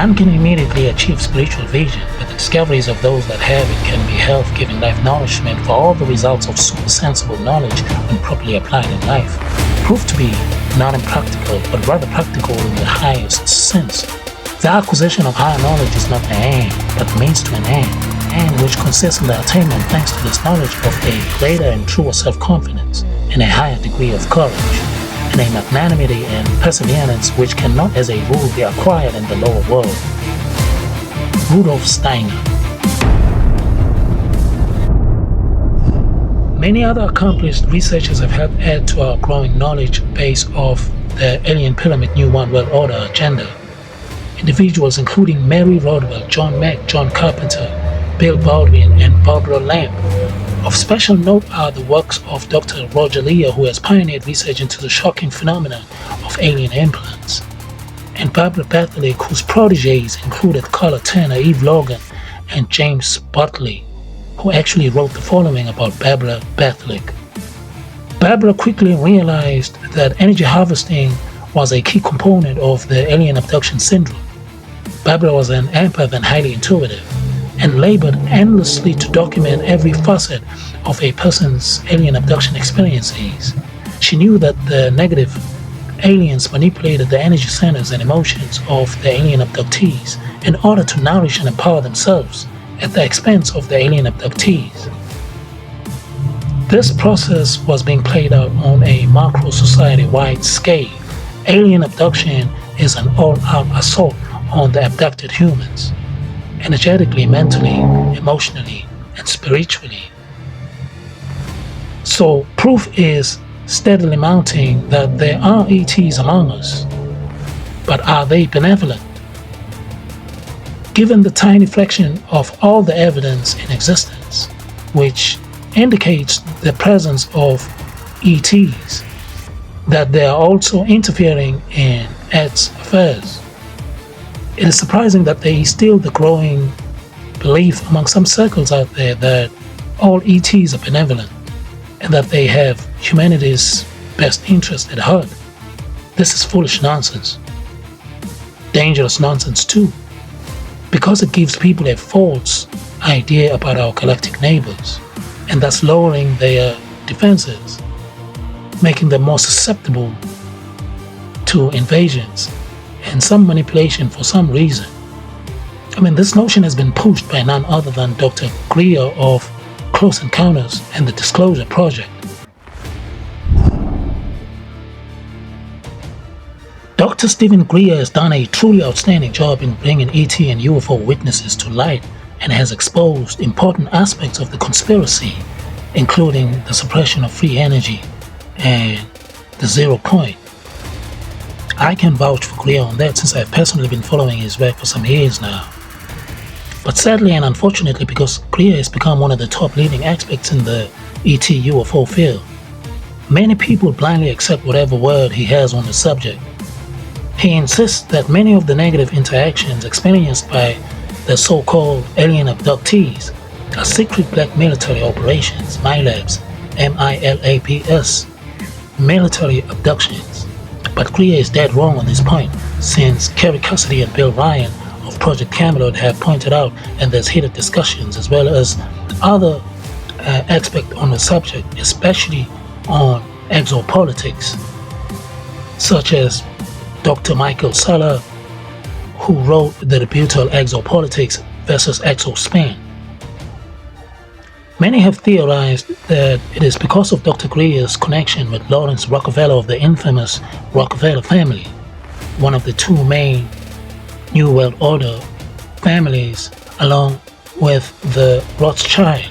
None can immediately achieve spiritual vision, but the discoveries of those that have it can be health-giving life nourishment for all the results of super-sensible knowledge when properly applied in life. Proved to be not impractical, but rather practical in the highest sense. The acquisition of higher knowledge is not the aim, but the means to an end which consists in the attainment thanks to this knowledge of a greater and truer self-confidence, and a higher degree of courage, and a magnanimity and perseverance which cannot as a rule be acquired in the lower world. Rudolf Steiner. Many other accomplished researchers have helped add to our growing knowledge base of the Alien Pyramid New One World Order agenda. Individuals including Mary Rodwell, John Mack, John Carpenter, Bill Baldwin, and Barbara Lamb. Of special note are the works of Dr. Roger Lear, who has pioneered research into the shocking phenomenon of alien implants, and Barbara Bethelick, whose protégés included Carla Turner, Eve Logan, and James Bartley, who actually wrote the following about Barbara Bethelick. Barbara quickly realized that energy harvesting was a key component of the alien abduction syndrome. Barbara was an empath and highly intuitive, and labored endlessly to document every facet of a person's alien abduction experiences. She knew that the negative aliens manipulated the energy centers and emotions of the alien abductees in order to nourish and empower themselves at the expense of the alien abductees. This process was being played out on a macro society-wide scale. Alien abduction is an all-out assault on the abducted humans, energetically, mentally, emotionally, and spiritually. So proof is steadily mounting that there are ETs among us, but are they benevolent? Given the tiny fraction of all the evidence in existence, which indicates the presence of ETs, that they are also interfering in Earth's affairs, it is surprising that there is still the growing belief among some circles out there that all ETs are benevolent and that they have humanity's best interest at heart. This is foolish nonsense. Dangerous nonsense too, because it gives people a false idea about our galactic neighbors, and thus lowering their defenses, making them more susceptible to invasions and some manipulation for some reason. I mean, this notion has been pushed by none other than Dr. Greer of Close Encounters and the Disclosure Project. Dr. Stephen Greer has done a truly outstanding job in bringing ET and UFO witnesses to light and has exposed important aspects of the conspiracy, including the suppression of free energy and the 0 point. I can vouch for Greer on that since I've personally been following his work for some years now. But sadly and unfortunately, because Greer has become one of the top leading experts in the ET UFO field, many people blindly accept whatever word he has on the subject. He insists that many of the negative interactions experienced by the so-called alien abductees are secret black military operations, MILABs, MILAPS, military abductions. But Greer is dead wrong on this point, since Kerry Cassidy and Bill Ryan of Project Camelot have pointed out, and there's heated discussions as well as other experts on the subject, especially on exopolitics, such as Dr. Michael Salla, who wrote The Rebuttal Exopolitics versus Exospin. Many have theorized that it is because of Dr. Greer's connection with Lawrence Rockefeller of the infamous Rockefeller family, one of the two main New World Order families, along with the Rothschild.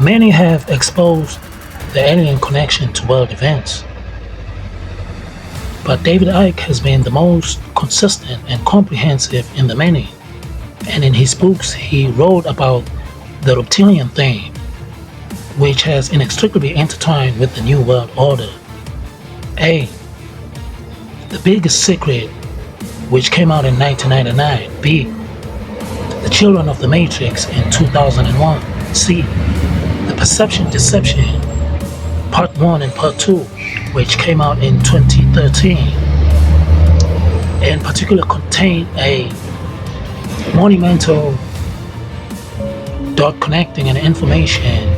Many have exposed the alien connection to world events, but David Icke has been the most consistent and comprehensive in the many, and in his books he wrote about the reptilian theme, which has inextricably intertwined with the New World Order. A. The Biggest Secret, which came out in 1999. B. The Children of the Matrix in 2001. C. The Perception Deception, Part 1 and Part 2, which came out in 2013. in particular contain a monumental dot connecting an information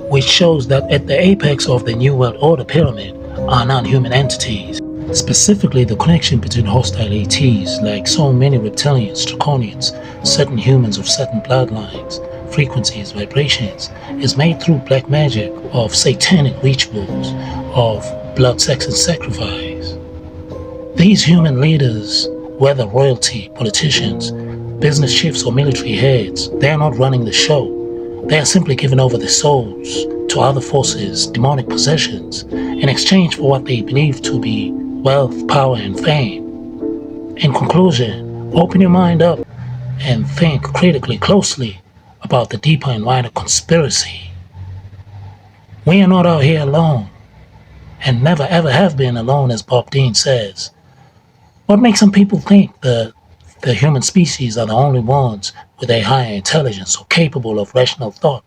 which shows that at the apex of the New World Order pyramid are non-human entities, specifically the connection between hostile ETs like so many reptilians, draconians, certain humans of certain bloodlines, frequencies, vibrations, is made through black magic of satanic rituals, of blood, sex and sacrifice. These human leaders, whether royalty, politicians, business chiefs or military heads, they are not running the show. They are simply giving over their souls to other forces, demonic possessions, in exchange for what they believe to be wealth, power and fame. In conclusion, open your mind up and think critically closely about the deeper and wider conspiracy. We are not out here alone, and never ever have been alone, as Bob Dean says. What makes some people think that the human species are the only ones with a higher intelligence or capable of rational thought?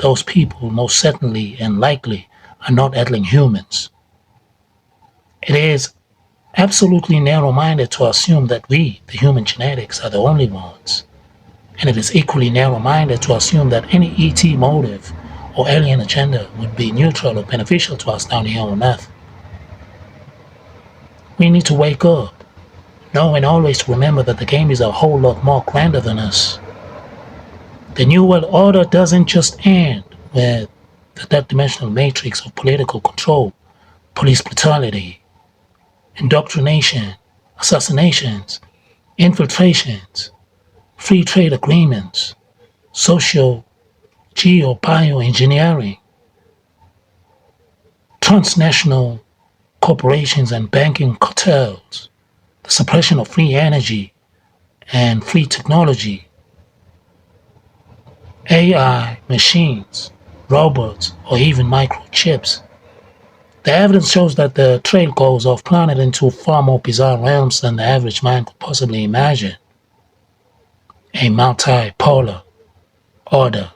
Those people most certainly and likely are not Atling humans. It is absolutely narrow-minded to assume that we, the human genetics, are the only ones. And it is equally narrow-minded to assume that any ET motive or alien agenda would be neutral or beneficial to us down here on Earth. We need to wake up, know and always remember that the game is a whole lot more grander than us. The New World Order doesn't just end with the third-dimensional matrix of political control, police brutality, indoctrination, assassinations, infiltrations, free trade agreements, social, geo-bioengineering, transnational corporations and banking cartels, the suppression of free energy and free technology, AI, machines, robots, or even microchips. The evidence shows that the trail goes off-planet into far more bizarre realms than the average mind could possibly imagine. A multipolar order